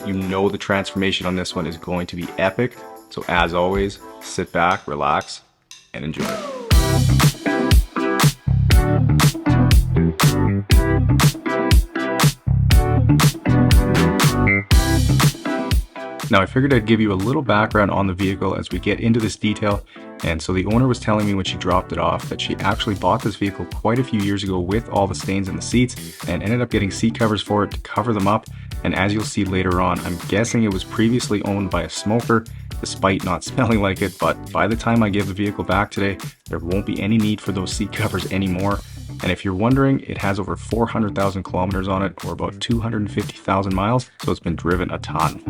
you know the transformation on this one is going to be epic. So as always, sit back, relax, and enjoy it. Now I figured I'd give you a little background on the vehicle as we get into this detail. And so the owner was telling me when she dropped it off that she actually bought this vehicle quite a few years ago with all the stains in the seats and ended up getting seat covers for it to cover them up. And as you'll see later on, I'm guessing it was previously owned by a smoker, despite not smelling like it. But by the time I give the vehicle back today, there won't be any need for those seat covers anymore. And if you're wondering, it has over 400,000 kilometers on it, or about 250,000 miles, so it's been driven a ton.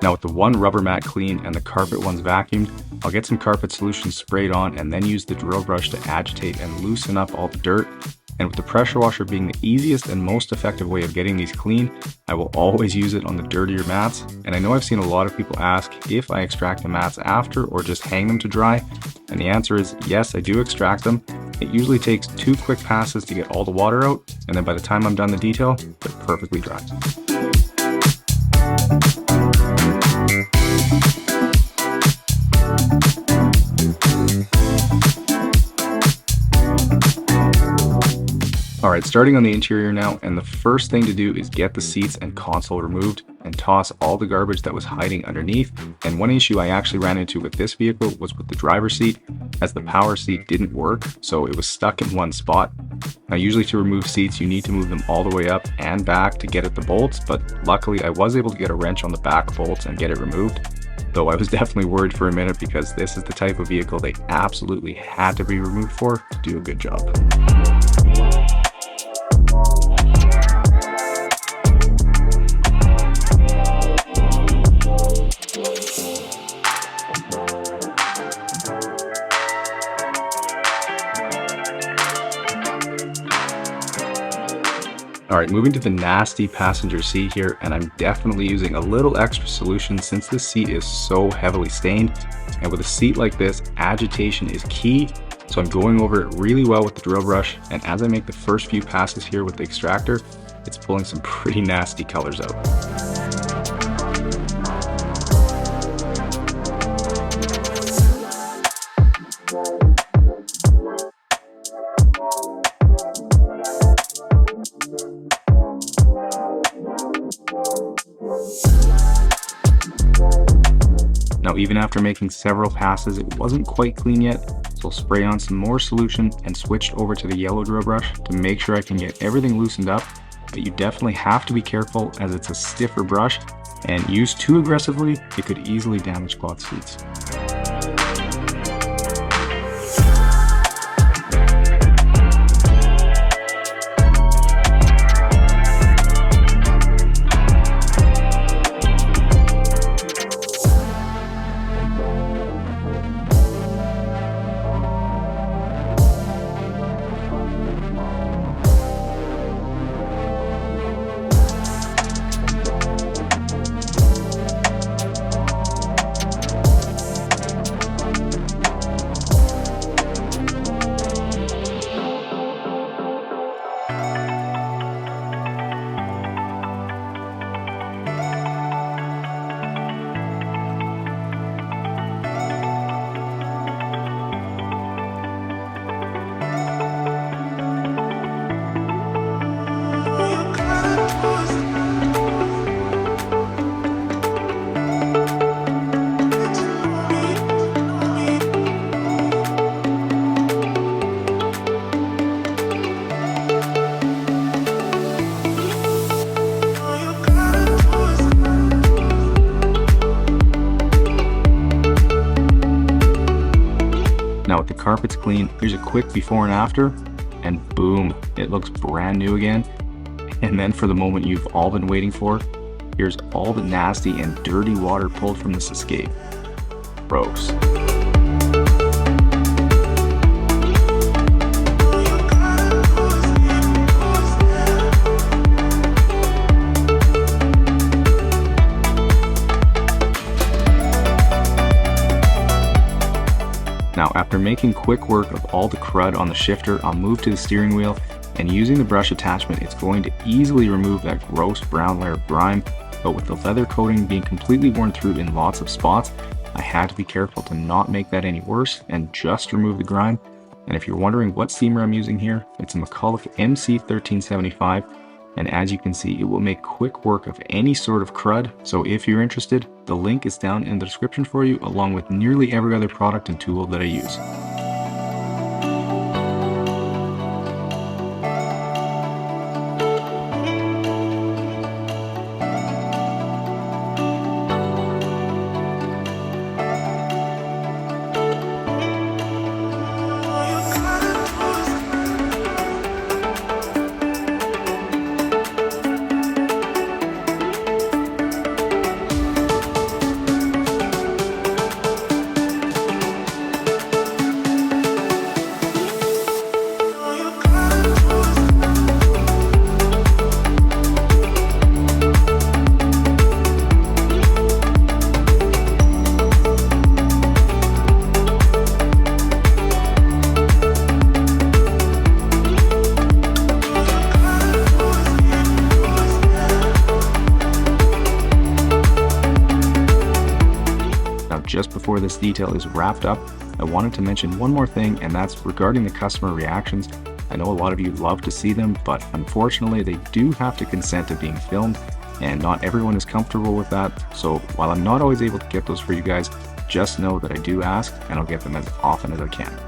Now with the one rubber mat clean and the carpet ones vacuumed, I'll get some carpet solution sprayed on and then use the drill brush to agitate and loosen up all the dirt. And with the pressure washer being the easiest and most effective way of getting these clean, I will always use it on the dirtier mats. And I know I've seen a lot of people ask if I extract the mats after or just hang them to dry. And the answer is yes, I do extract them. It usually takes 2 quick passes to get all the water out, and then by the time I'm done the detail, they're perfectly dry. Alright, starting on the interior now, and the first thing to do is get the seats and console removed and toss all the garbage that was hiding underneath. And one issue I actually ran into with this vehicle was with the driver's seat, as the power seat didn't work, so it was stuck in one spot. Now usually to remove seats you need to move them all the way up and back to get at the bolts, but luckily I was able to get a wrench on the back bolts and get it removed. Though I was definitely worried for a minute because this is the type of vehicle they absolutely had to be removed for to do a good job. Alright, moving to the nasty passenger seat here, and I'm definitely using a little extra solution since this seat is so heavily stained. And with a seat like this, agitation is key, so I'm going over it really well with the drill brush, and as I make the first few passes here with the extractor, it's pulling some pretty nasty colors out. Now even after making several passes, it wasn't quite clean yet, so I'll spray on some more solution and switched over to the yellow drill brush to make sure I can get everything loosened up. But you definitely have to be careful as it's a stiffer brush, and used too aggressively, it could easily damage cloth seats. carpet's clean. Here's a quick before and after, and boom, it looks brand new again. And then for the moment you've all been waiting for, here's all the nasty and dirty water pulled from this escape. Gross. Now, after making quick work of all the crud on the shifter, I'll move to the steering wheel, and using the brush attachment, it's going to easily remove that gross brown layer of grime. But with the leather coating being completely worn through in lots of spots, I had to be careful to not make that any worse and just remove the grime. And if you're wondering what steamer I'm using here, it's a McCulloch MC1375. And as you can see, it will make quick work of any sort of crud. So if you're interested, the link is down in the description for you, along with nearly every other product and tool that I use. Just before this detail is wrapped up, I wanted to mention one more thing, and that's regarding the customer reactions. I know a lot of you love to see them, but unfortunately they do have to consent to being filmed, and not everyone is comfortable with that. So while I'm not always able to get those for you guys, just know that I do ask, and I'll get them as often as I can.